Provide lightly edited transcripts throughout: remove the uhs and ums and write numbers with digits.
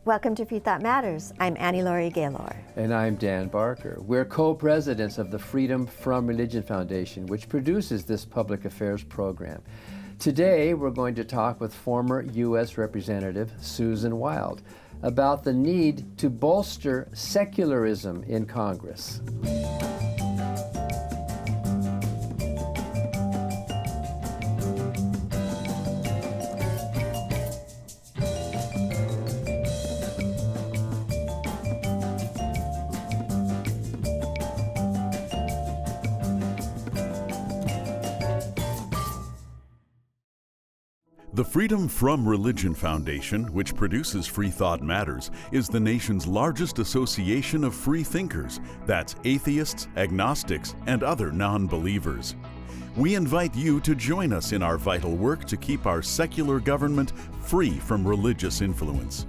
Welcome to Freethought Matters. I'm Laurie Gaylor. And I'm Dan Barker. We're co-presidents of the Freedom from Religion Foundation, which produces this public affairs program. Today, we're going to talk with former U.S. Representative Susan Wild about the need to bolster secularism in Congress. The Freedom from Religion Foundation, which produces Freethought Matters, is the nation's largest association of free thinkers. That's atheists, agnostics, and other non-believers. We invite you to join us in our vital work to keep our secular government free from religious influence.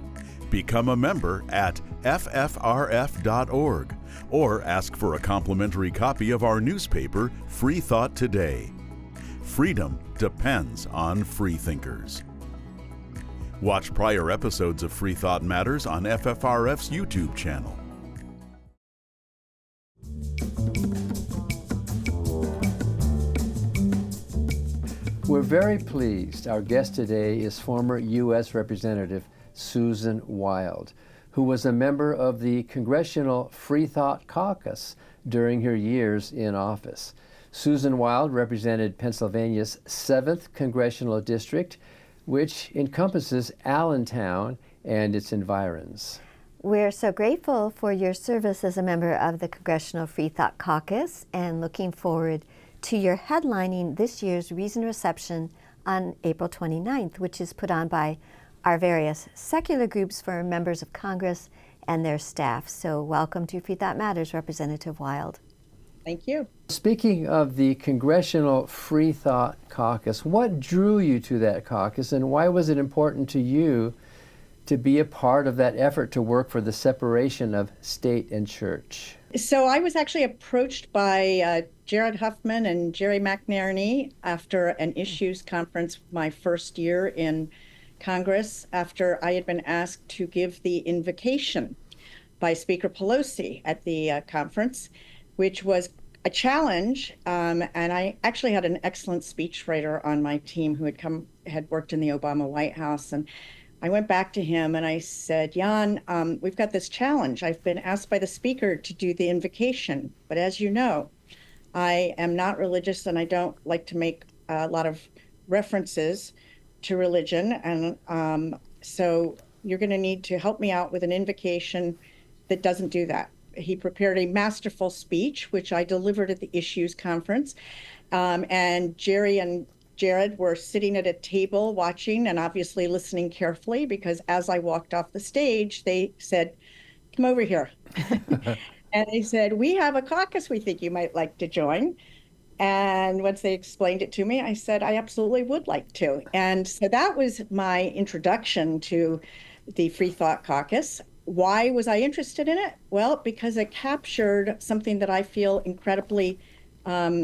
Become a member at FFRF.org or ask for a complimentary copy of our newspaper, Freethought Today. Freedom depends on freethinkers. Watch prior episodes of Freethought Matters on FFRF's YouTube channel. We're very pleased. Our guest today is former U.S. Representative Susan Wild, who was a member of the Congressional Freethought Caucus during her years in office. Susan Wild represented Pennsylvania's 7th Congressional District, which encompasses Allentown and its environs. We're so grateful for your service as a member of the Congressional Freethought Caucus and looking forward to your headlining this year's Reason Reception on April 29th, which is put on by our various secular groups for members of Congress and their staff. So welcome to Freethought Matters, Representative Wild. Thank you. Speaking of the Congressional Freethought Caucus, what drew you to that caucus and why was it important to you to be a part of that effort to work for the separation of state and church? So I was actually approached by Jared Huffman and Jerry McNerney after an issues conference my first year in Congress, after I had been asked to give the invocation by Speaker Pelosi at the conference, which was a challenge, and I actually had an excellent speechwriter on my team who had worked in the Obama White House, and I went back to him and I said, Jan, we've got this challenge. I've been asked by the speaker to do the invocation, but as you know, I am not religious and I don't like to make a lot of references to religion, and so you're going to need to help me out with an invocation that doesn't do that. He prepared a masterful speech, which I delivered at the Issues Conference. And Jerry and Jared were sitting at a table watching and obviously listening carefully, because as I walked off the stage, they said, come over here. And they said, we have a caucus we think you might like to join. And once they explained it to me, I said, I absolutely would like to. And so that was my introduction to the Freethought Caucus. Why was I interested in it? Well, because it captured something that I feel incredibly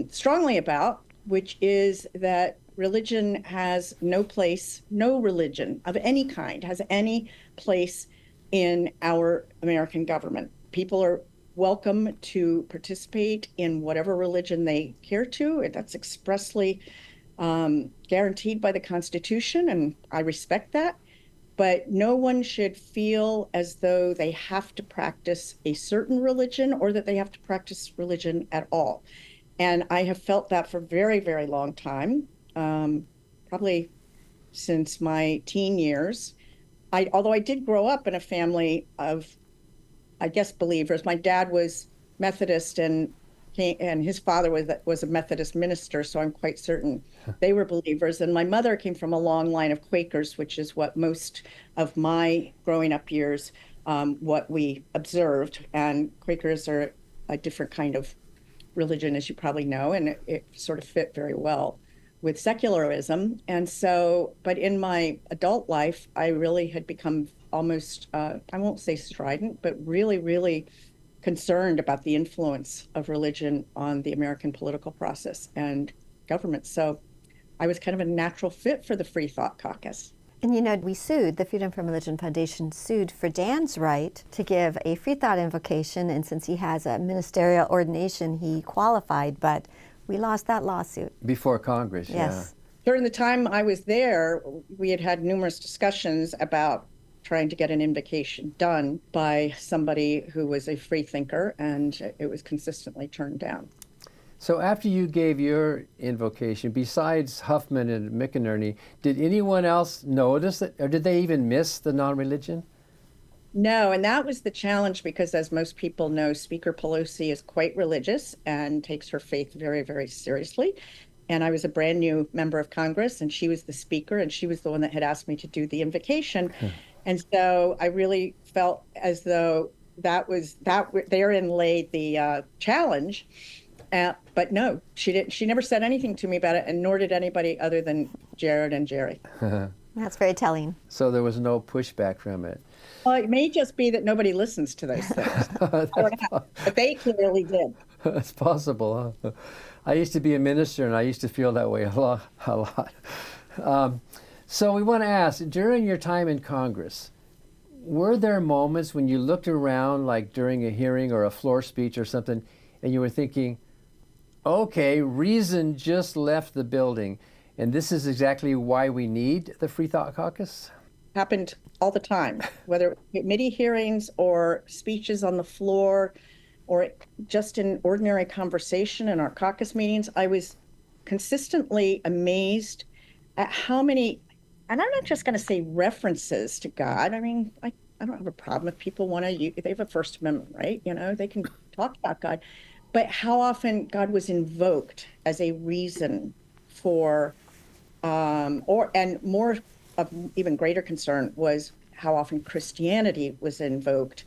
strongly about, which is that religion has no place, no religion of any kind has any place in our American government. People are welcome to participate in whatever religion they care to. That's expressly guaranteed by the Constitution, and I respect that. But no one should feel as though they have to practice a certain religion or that they have to practice religion at all. And I have felt that for a very, very long time, probably since my teen years. Although I did grow up in a family of, I guess, believers. My dad was Methodist and his father was a Methodist minister, so I'm quite certain they were believers. And my mother came from a long line of Quakers, which is what most of my growing up years, what we observed. And Quakers are a different kind of religion, as you probably know, and it sort of fit very well with secularism. And so, but in my adult life, I really had become almost, I won't say strident, but really, really concerned about the influence of religion on the American political process and government. So I was kind of a natural fit for the Freethought Caucus. And you know, we sued, the Freedom from Religion Foundation sued for Dan's right to give a free thought invocation, and since he has a ministerial ordination, he qualified, but we lost that lawsuit. Before Congress, Yes. During the time I was there, we had numerous discussions about trying to get an invocation done by somebody who was a free thinker, and it was consistently turned down. So after you gave your invocation, besides Huffman and McInerney, did anyone else notice it, or did they even miss the non-religion? No, and that was the challenge because, as most people know, Speaker Pelosi is quite religious and takes her faith very, very seriously. And I was a brand new member of Congress, and she was the speaker, and she was the one that had asked me to do the invocation. And so I really felt as though therein lay the challenge. But no, she didn't. She never said anything to me about it, and nor did anybody other than Jared and Jerry. That's very telling. So there was no pushback from it. Well, it may just be that nobody listens to those things. I don't know, but they clearly did. It's possible, huh? I used to be a minister, and I used to feel that way a lot. So we want to ask, during your time in Congress, were there moments when you looked around, like during a hearing or a floor speech or something, and you were thinking, okay, reason just left the building, and this is exactly why we need the Freethought Caucus? Happened all the time, whether committee hearings or speeches on the floor or just in ordinary conversation in our caucus meetings. I was consistently amazed at how many, and I'm not just going to say references to God. I mean, I don't have a problem if people want to, they have a First Amendment, right? You know, they can talk about God. But how often God was invoked as a reason for, and more of even greater concern was how often Christianity was invoked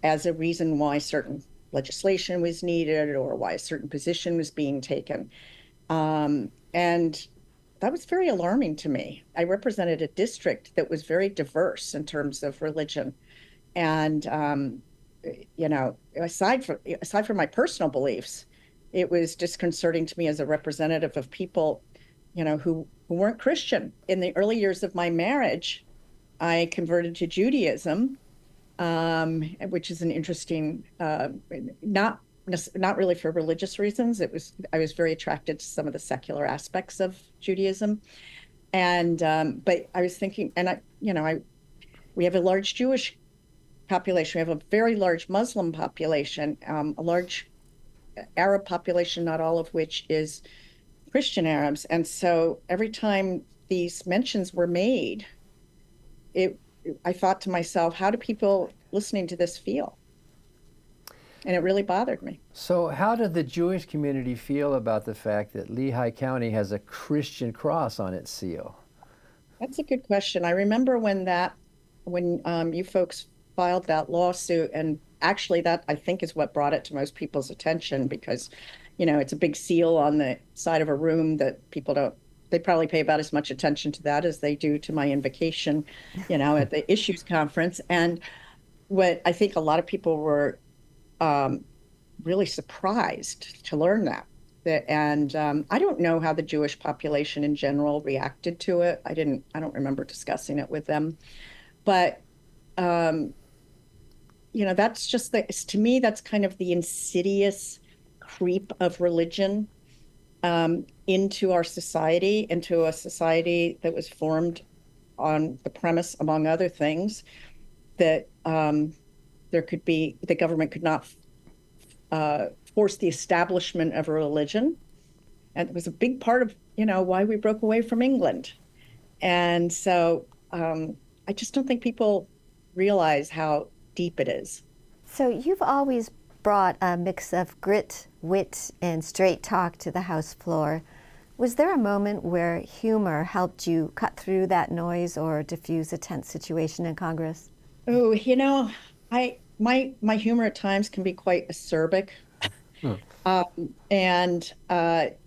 as a reason why certain legislation was needed or why a certain position was being taken. And that was very alarming to me. I represented a district that was very diverse in terms of religion. And, you know, aside from my personal beliefs, it was disconcerting to me as a representative of people, you know, who weren't Christian. In the early years of my marriage, I converted to Judaism, which is an interesting, not really for religious reasons. I was very attracted to some of the secular aspects of Judaism, and but I was thinking, and we have a large Jewish population, we have a very large Muslim population, a large Arab population, not all of which is Christian Arabs, and so every time these mentions were made, I thought to myself, how do people listening to this feel? And it really bothered me. So how did the Jewish community feel about the fact that Lehigh County has a Christian cross on its seal? That's a good question. I remember when you folks filed that lawsuit, and actually that I think is what brought it to most people's attention, because, you know, it's a big seal on the side of a room that people don't, they probably pay about as much attention to that as they do to my invocation, you know, at the issues conference. And what I think a lot of people were really surprised to learn that. And I don't know how the Jewish population in general reacted to it. I don't remember discussing it with them. But, you know, that's just to me, that's kind of the insidious creep of religion into our society, into a society that was formed on the premise, among other things, that the government could not force the establishment of a religion. And it was a big part of, you know, why we broke away from England. And so I just don't think people realize how deep it is. So you've always brought a mix of grit, wit, and straight talk to the House floor. Was there a moment where humor helped you cut through that noise or diffuse a tense situation in Congress? Oh, you know, my humor at times can be quite acerbic. And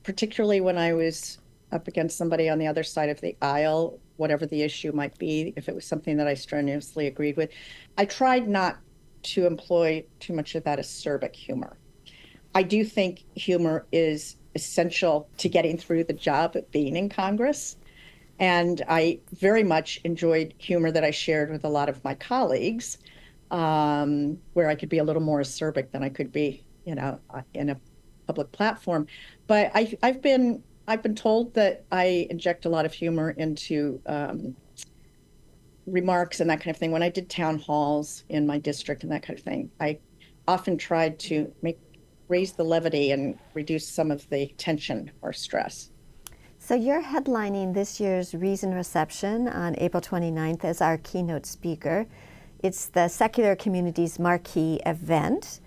particularly when I was up against somebody on the other side of the aisle, whatever the issue might be, if it was something that I strenuously agreed with, I tried not to employ too much of that acerbic humor. I do think humor is essential to getting through the job of being in Congress. And I very much enjoyed humor that I shared with a lot of my colleagues, where I could be a little more acerbic than I could be, in a public platform. But I've been told that I inject a lot of humor into remarks and that kind of thing. When I did town halls in my district and that kind of thing, I often tried to raise the levity and reduce some of the tension or stress. So you're headlining this year's Reason reception on April 29th as our keynote speaker. It's the secular community's marquee event.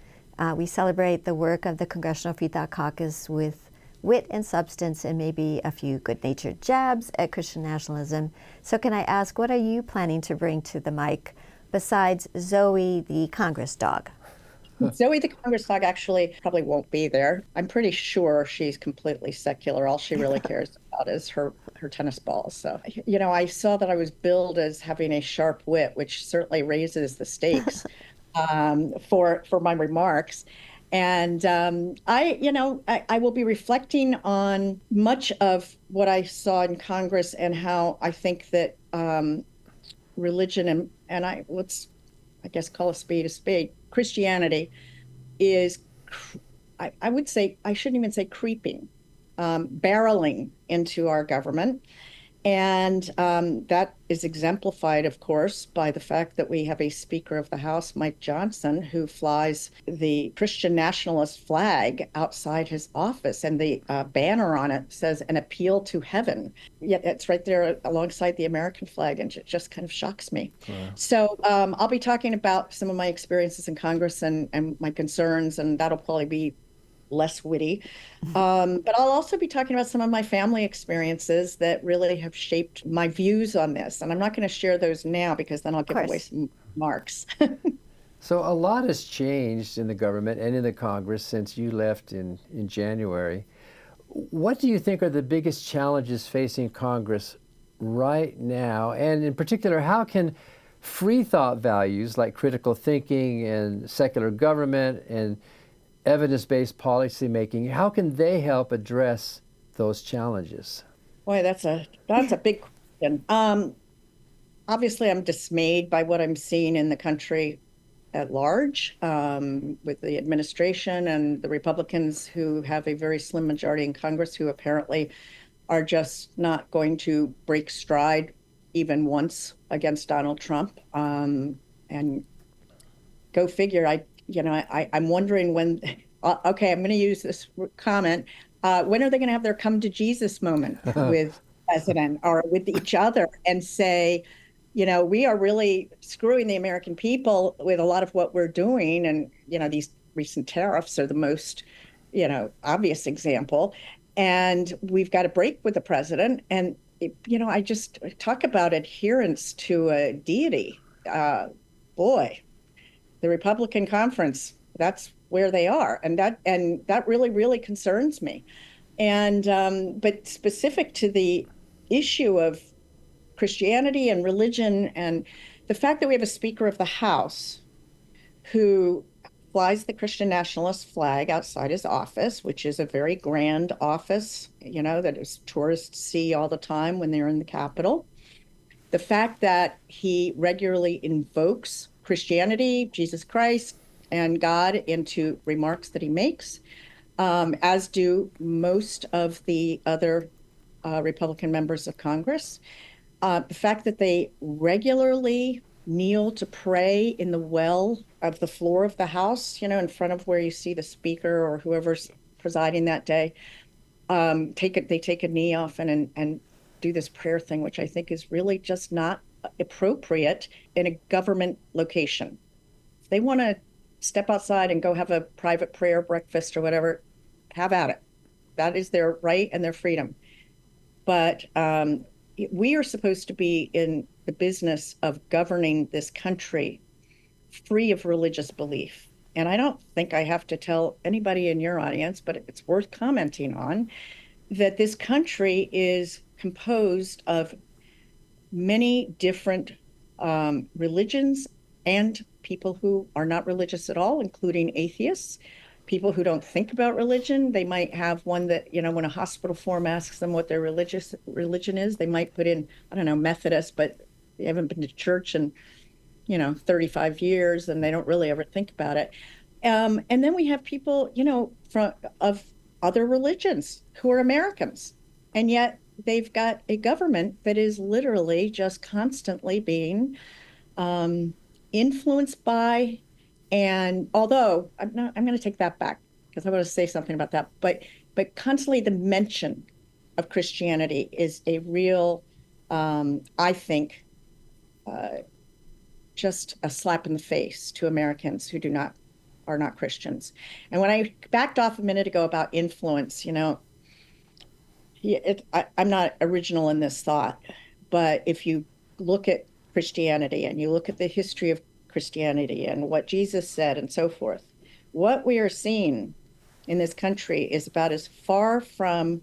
We celebrate the work of the Congressional Freethought Caucus with wit and substance and maybe a few good-natured jabs at Christian nationalism. So can I ask, what are you planning to bring to the mic besides Zoe the Congress dog? Zoe the Congress dog actually probably won't be there. I'm pretty sure she's completely secular. All she really cares about is her tennis balls. So, I saw that I was billed as having a sharp wit, which certainly raises the stakes for my remarks. And I will be reflecting on much of what I saw in Congress and how I think that religion and let's, I guess, call a spade, Christianity is, I would say, I shouldn't even say creeping, barreling into our government. And that is exemplified, of course, by the fact that we have a Speaker of the House, Mike Johnson, who flies the Christian nationalist flag outside his office. And the banner on it says an appeal to heaven. Yet it's right there alongside the American flag. And it just kind of shocks me. Wow. So I'll be talking about some of my experiences in Congress and my concerns. And that'll probably be less witty. But I'll also be talking about some of my family experiences that really have shaped my views on this. And I'm not going to share those now because then I'll give away some marks. So a lot has changed in the government and in the Congress since you left in January. What do you think are the biggest challenges facing Congress right now? And in particular, how can free thought values like critical thinking and secular government and evidence-based policymaking, how can they help address those challenges? Boy, that's a big question. Obviously, I'm dismayed by what I'm seeing in the country at large, with the administration and the Republicans who have a very slim majority in Congress who apparently are just not going to break stride even once against Donald Trump. And go figure, I'm wondering when, okay, I'm going to use this comment. When are they going to have their come to Jesus moment with president or with each other and say, we are really screwing the American people with a lot of what we're doing. And, these recent tariffs are the most, obvious example. And we've got to break with the president. And, I just talk about adherence to a deity. Boy. The Republican conference, that's where they are. And that really, really concerns me. And but specific to the issue of Christianity and religion and the fact that we have a Speaker of the House who flies the Christian nationalist flag outside his office, which is a very grand office, that tourists see all the time when they're in the Capitol. The fact that he regularly invokes Christianity, Jesus Christ, and God into remarks that he makes, as do most of the other Republican members of Congress. The fact that they regularly kneel to pray in the well of the floor of the House, in front of where you see the Speaker or whoever's presiding that day, they take a knee often and do this prayer thing, which I think is really just not appropriate in a government location. If they want to step outside and go have a private prayer breakfast or whatever, have at it. That is their right and their freedom. But we are supposed to be in the business of governing this country free of religious belief. And I don't think I have to tell anybody in your audience, but it's worth commenting on, that this country is composed of many different religions and people who are not religious at all, including atheists. people who don't think about religion. They might have one that, when a hospital form asks them what their religion is, they might put in, I don't know, Methodist, but they haven't been to church in, 35 years, and they don't really ever think about it. And then we have people, of other religions who are Americans, and yet they've got a government that is literally just constantly being influenced by, and although I'm going to take that back because I want to say something about that, but constantly the mention of Christianity is a real, I think, just a slap in the face to Americans who are not Christians. And when I backed off a minute ago about influence, I'm not original in this thought, but if you look at Christianity and you look at the history of Christianity and what Jesus said and so forth, what we are seeing in this country is about as far from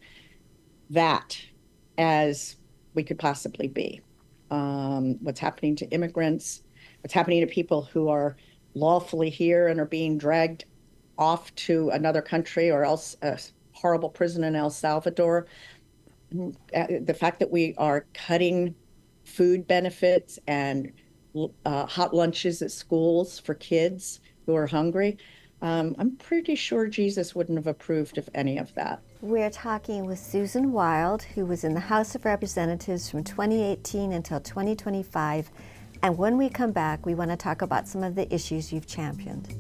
that as we could possibly be. What's happening to immigrants, what's happening to people who are lawfully here and are being dragged off to another country or else a horrible prison in El Salvador. The fact that we are cutting food benefits and hot lunches at schools for kids who are hungry. I'm pretty sure Jesus wouldn't have approved of any of that. We're talking with Susan Wild, who was in the House of Representatives from 2018 until 2025. And when we come back, we want to talk about some of the issues you've championed.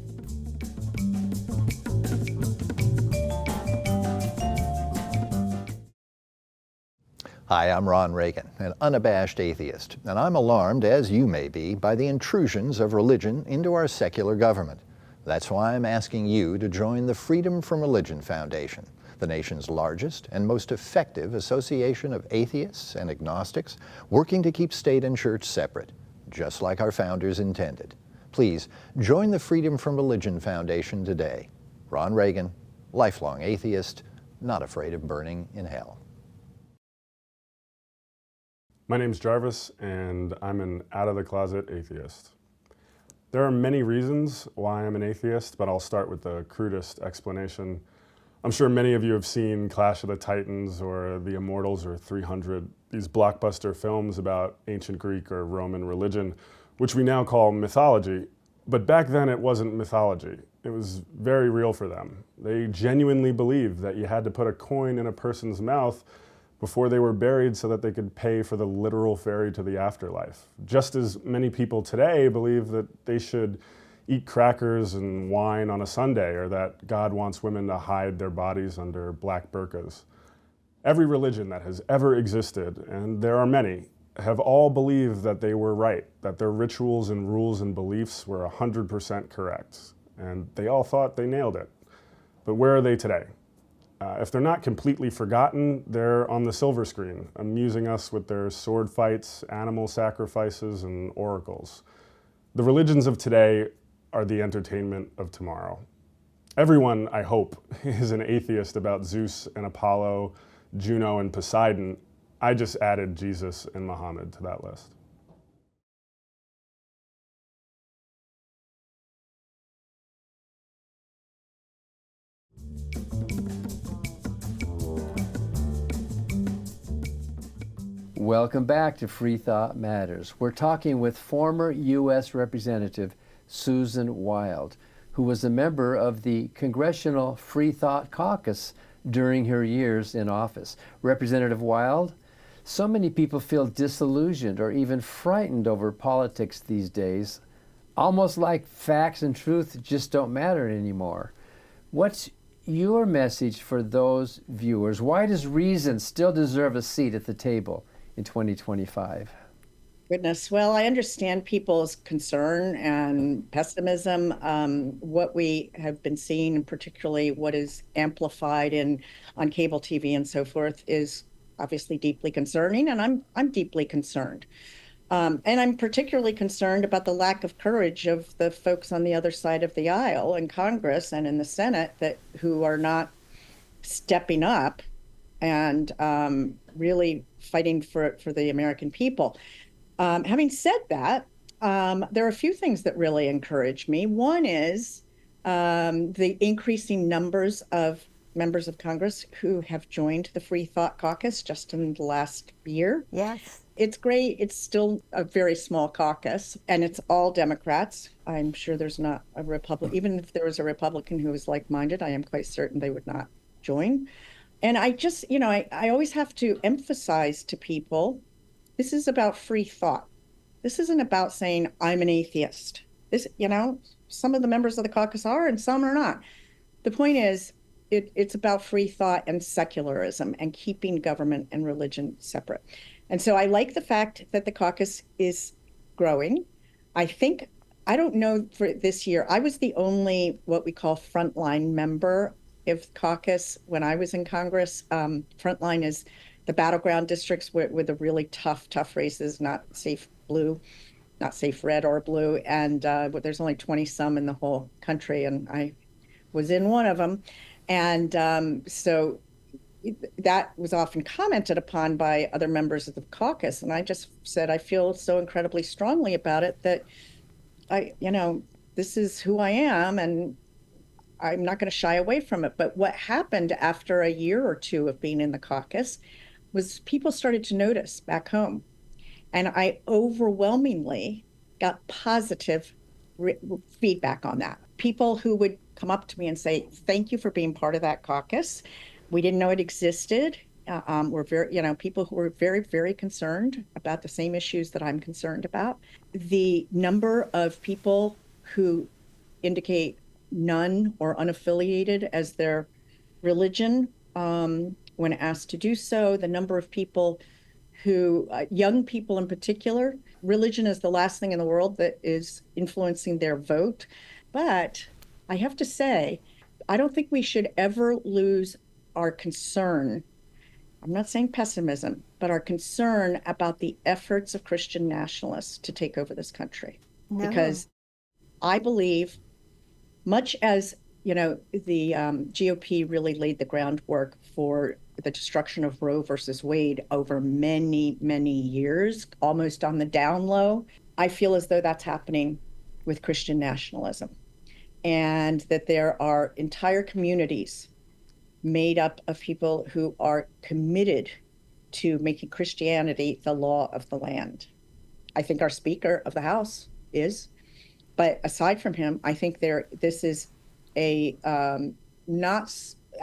Hi, I'm Ron Reagan, an unabashed atheist, and I'm alarmed, as you may be, by the intrusions of religion into our secular government. That's why I'm asking you to join the Freedom from Religion Foundation, the nation's largest and most effective association of atheists and agnostics working to keep state and church separate, just like our founders intended. Please join the Freedom from Religion Foundation today. Ron Reagan, lifelong atheist, not afraid of burning in hell. My name's Jarvis, and I'm an out-of-the-closet atheist. There are many reasons why I'm an atheist, but I'll start with the crudest explanation. I'm sure many of you have seen Clash of the Titans or The Immortals or 300, these blockbuster films about ancient Greek or Roman religion, which we now call mythology. But back then it wasn't mythology. It was very real for them. They genuinely believed that you had to put a coin in a person's mouth before they were buried so that they could pay for the literal ferry to the afterlife. Just as many people today believe that they should eat crackers and wine on a Sunday, or that God wants women to hide their bodies under black burqas. Every religion that has ever existed, and there are many, have all believed that they were right, that their rituals and rules and beliefs were 100% correct, and they all thought they nailed it. But where are they today? If they're not completely forgotten, they're on the silver screen, amusing us with their sword fights, animal sacrifices, and oracles. The religions of today are the entertainment of tomorrow. Everyone, I hope, is an atheist about Zeus and Apollo, Juno and Poseidon. I just added Jesus and Muhammad to that list. Welcome back to Free Thought Matters. We're talking with former U.S. Representative Susan Wild, who was a member of the Congressional Freethought Caucus during her years in office. Representative Wild, so many people feel disillusioned or even frightened over politics these days, almost like facts and truth just don't matter anymore. What's your message for those viewers? Why does reason still deserve a seat at the table in 2025? Goodness. Well, I understand people's concern and pessimism. What we have been seeing, and particularly what is amplified on cable TV and so forth, is obviously deeply concerning, and I'm deeply concerned. And I'm particularly concerned about the lack of courage of the folks on the other side of the aisle in Congress and in the Senate who are not stepping up and really fighting for the American people. Having said that, there are a few things that really encourage me. One is the increasing numbers of members of Congress who have joined the Freethought Caucus just in the last year. Yes. It's great. It's still a very small caucus, and it's all Democrats. I'm sure there's not a Republican. Even if there was a Republican who was like-minded, I am quite certain they would not join. And I just, I always have to emphasize to people, this is about free thought. This isn't about saying, I'm an atheist. This, some of the members of the caucus are and some are not. The point is, it's about free thought and secularism and keeping government and religion separate. And so I like the fact that the caucus is growing. I don't know for this year, I was the only what we call frontline member of the caucus when I was in Congress. Frontline is the battleground districts with the really tough races, not safe blue, not safe red or blue. And but there's only 20 some in the whole country, and I was in one of them. And so that was often commented upon by other members of the caucus. And I just said, I feel so incredibly strongly about it that this is who I am, and I'm not going to shy away from it. But what happened after a year or two of being in the caucus was people started to notice back home. And I overwhelmingly got positive feedback on that. People who would come up to me and say, thank you for being part of that caucus. We didn't know it existed. We're very, people who were very, very concerned about the same issues that I'm concerned about. The number of people who indicate none or unaffiliated as their religion when asked to do so, the number of people who, young people in particular, religion is the last thing in the world that is influencing their vote. But I have to say, I don't think we should ever lose our concern. I'm not saying pessimism, but our concern about the efforts of Christian nationalists to take over this country. No. Because I believe, much as, the GOP really laid the groundwork for the destruction of Roe versus Wade over many, many years, almost on the down low, I feel as though that's happening with Christian nationalism. And that there are entire communities made up of people who are committed to making Christianity the law of the land. I think our Speaker of the House is, but aside from him, I think this is a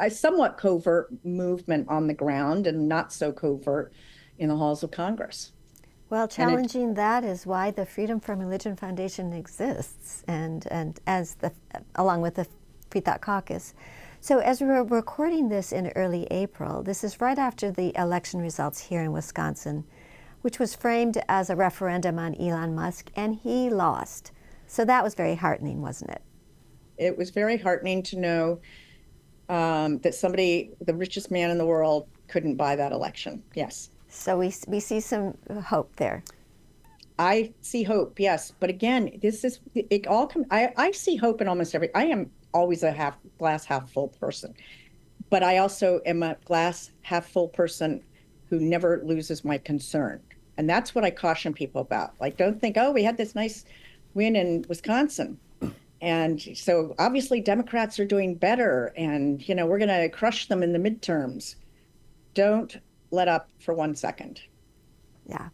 somewhat covert movement on the ground and not so covert in the halls of Congress. Well, challenging that is why the Freedom from Religion Foundation exists, and along with the Freethought Caucus. So as we're recording this in early April, this is right after the election results here in Wisconsin, which was framed as a referendum on Elon Musk, and he lost. So that was very heartening, wasn't it? It was very heartening to know that somebody, the richest man in the world, couldn't buy that election. Yes. So we see some hope there. I see hope, yes. But again, I see hope in almost I am always a glass half full person. But I also am a glass half full person who never loses my concern. And that's what I caution people about. Like, don't think, we had this nice win in Wisconsin. And so obviously Democrats are doing better and, we're going to crush them in the midterms. Don't let up for 1 second. Yeah.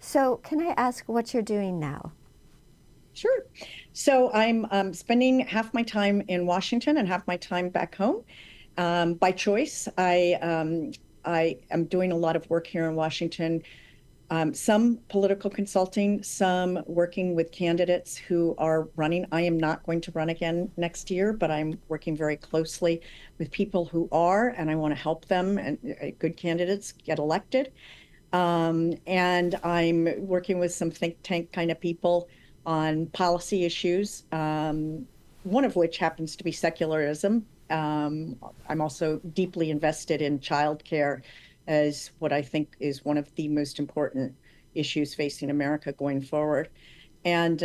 So can I ask what you're doing now? Sure. So I'm spending half my time in Washington and half my time back home. By choice, I am doing a lot of work here in Washington, some political consulting, some working with candidates who are running. I am not going to run again next year, but I'm working very closely with people who are, and I want to help them and good candidates get elected. And I'm working with some think tank kind of people on policy issues, one of which happens to be secularism. I'm also deeply invested in childcare as what I think is one of the most important issues facing America going forward. And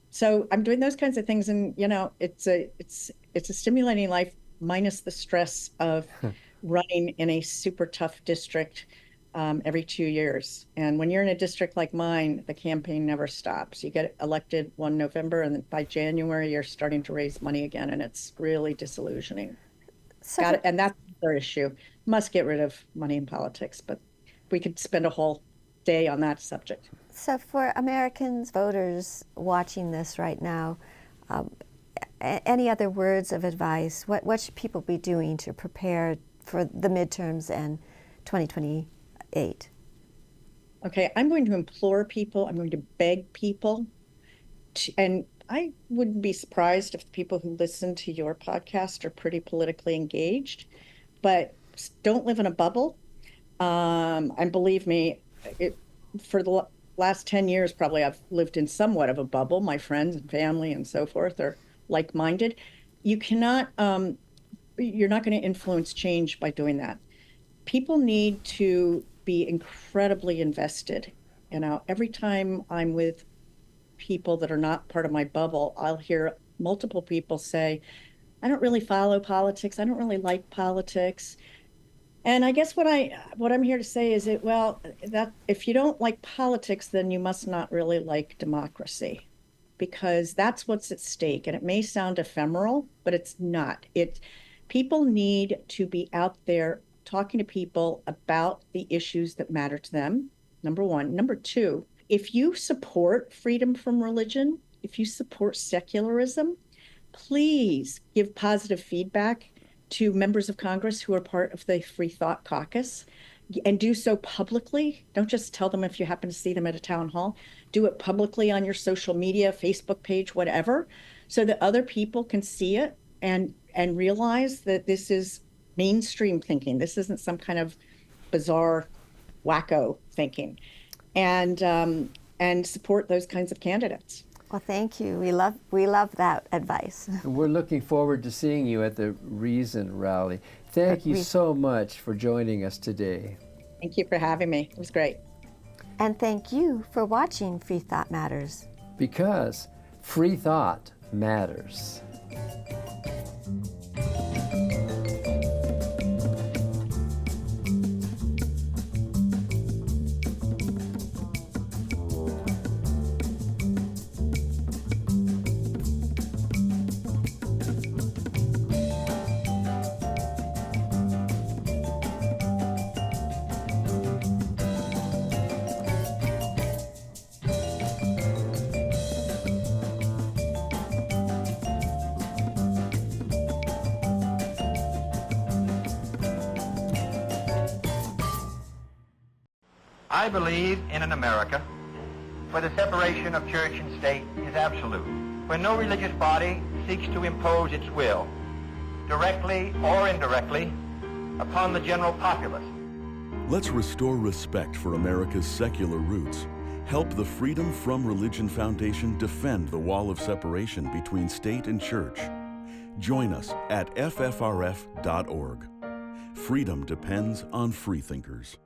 so I'm doing those kinds of things, and it's a stimulating life minus the stress of running in a super tough district every 2 years. And when you're in a district like mine, the campaign never stops. You get elected one November, and then by January, you're starting to raise money again, and it's really disillusioning. So And that's their issue. Must get rid of money in politics, but we could spend a whole day on that subject. So for Americans, voters watching this right now, any other words of advice? What should people be doing to prepare for the midterms and 2028? Okay, I'm going to implore people, I'm going to beg people, and I wouldn't be surprised if the people who listen to your podcast are pretty politically engaged, but don't live in a bubble. And believe me, for the last 10 years, probably I've lived in somewhat of a bubble. My friends and family and so forth are like-minded. You're not going to influence change by doing that. People need to be incredibly invested. Every time I'm with people that are not part of my bubble, I'll hear multiple people say, I don't really follow politics. I don't really like politics. And I guess what I'm here to say is that if you don't like politics, then you must not really like democracy, because that's what's at stake. And it may sound ephemeral, but it's not. People need to be out there talking to people about the issues that matter to them, number one. Number two, if you support freedom from religion, if you support secularism, please give positive feedback to members of Congress who are part of the Freethought Caucus, and do so publicly. Don't just tell them if you happen to see them at a town hall. Do it publicly on your social media, Facebook page, whatever, so that other people can see it and realize that this is mainstream thinking. This isn't some kind of bizarre, wacko thinking, and support those kinds of candidates. Well, thank you. We love that advice. We're looking forward to seeing you at the Reason rally. Thank you so much for joining us today. Thank you for having me. It was great. And thank you for watching Free Thought Matters. Because free thought matters. I believe in an America where the separation of church and state is absolute, where no religious body seeks to impose its will, directly or indirectly, upon the general populace. Let's restore respect for America's secular roots. Help the Freedom from Religion Foundation defend the wall of separation between state and church. Join us at ffrf.org. Freedom depends on freethinkers.